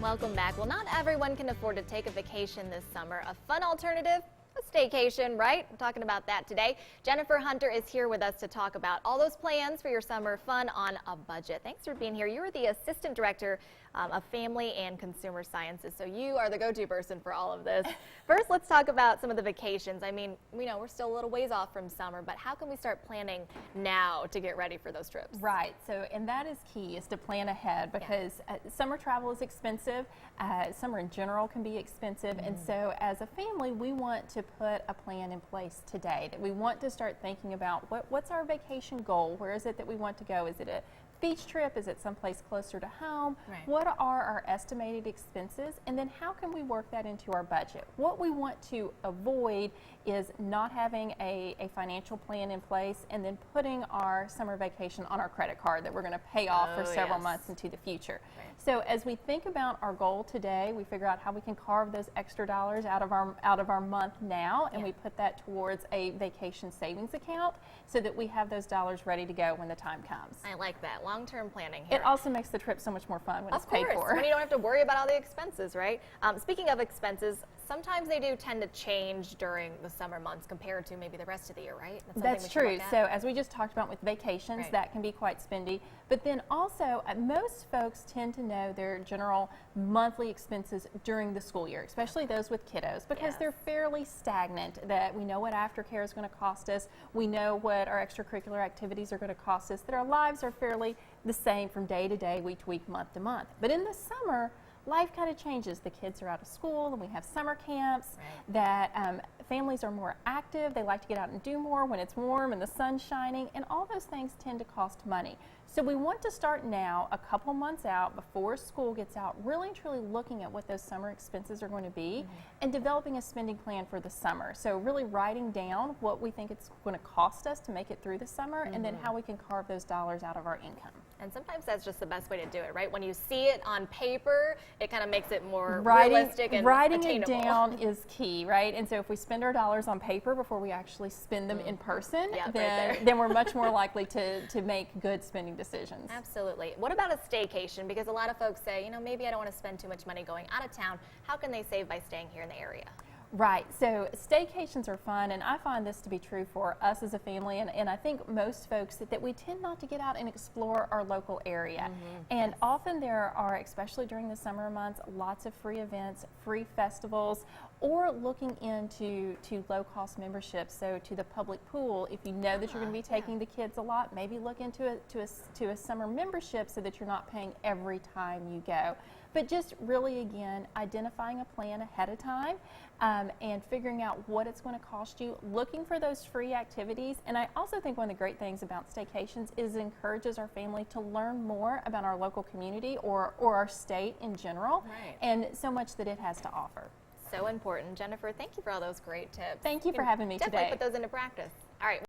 Welcome back. Well, not everyone can afford to take a vacation this summer. A fun alternative, a staycation, right? We're talking about that today. Jennifer Hunter is here with us to talk about all those plans for your summer fun on a budget. Thanks for being here. You're the Assistant Director of Family and Consumer Sciences, so you are the go-to person for all of this. First, let's talk about some of the vacations. I mean, we know we're still a little ways off from summer, but how can we start planning now to get ready for those trips? Right, so and that is key, is to plan ahead, because summer travel is expensive. Summer in general can be expensive, and so as a family, we want to put a plan in place today. That we want to start thinking about what's our vacation goal? Where is it that we want to go? Is it a beach trip? Is it someplace closer to home? Right. What are our estimated expenses? And then how can we work that into our budget? What we want to avoid is not having a financial plan in place and then putting our summer vacation on our credit card that we're going to pay off for several months into the future. Right. So as we think about our goal today, we figure out how we can carve those extra dollars out of our month now, and we put that towards a vacation savings account so that we have those dollars ready to go when the time comes. I like that. Long-term planning here. It also makes the trip so much more fun when it's paid for. When you don't have to worry about all the expenses, right? Speaking of expenses, sometimes they do tend to change during the summer months compared to maybe the rest of the year, right? That's true. So as we just talked about with vacations, that can be quite spendy. But then also, most folks tend to know their general monthly expenses during the school year, especially those with kiddos, because they're fairly stagnant. That we know what aftercare is going to cost us. We know what our extracurricular activities are going to cost us. That our lives are fairly the same from day to day, week to week, month to month. But in the summer, life kind of changes. The kids are out of school and we have summer camps, that families are more active. They like to get out and do more when it's warm and the sun's shining, and all those things tend to cost money. So we want to start now, a couple months out before school gets out, really and truly looking at what those summer expenses are going to be and developing a spending plan for the summer. So really writing down what we think it's going to cost us to make it through the summer, and then how we can carve those dollars out of our income. And sometimes that's just the best way to do it, right? When you see it on paper, it kind of makes it more realistic and writing attainable. It down is key, right? And so if we spend our dollars on paper before we actually spend them in person, then we're much more likely to make good spending decisions. Absolutely. What about a staycation? Because a lot of folks say, you know, maybe I don't want to spend too much money going out of town. How can they save by staying here in the area? Right, so staycations are fun, and I find this to be true for us as a family, and I think most folks that we tend not to get out and explore our local area. And often there are, especially during the summer months, lots of free events, free festivals, or looking into low-cost memberships. So to the public pool, if you know that you're going to be taking the kids a lot, maybe look into a summer membership so that you're not paying every time you go. But just really, again, identifying a plan ahead of time and figuring out what it's going to cost you, looking for those free activities. And I also think one of the great things about staycations is it encourages our family to learn more about our local community or our state in general, and so much that it has to offer. So important. Jennifer, thank you for all those great tips. Thank you for having me today. Definitely put those into practice. All right.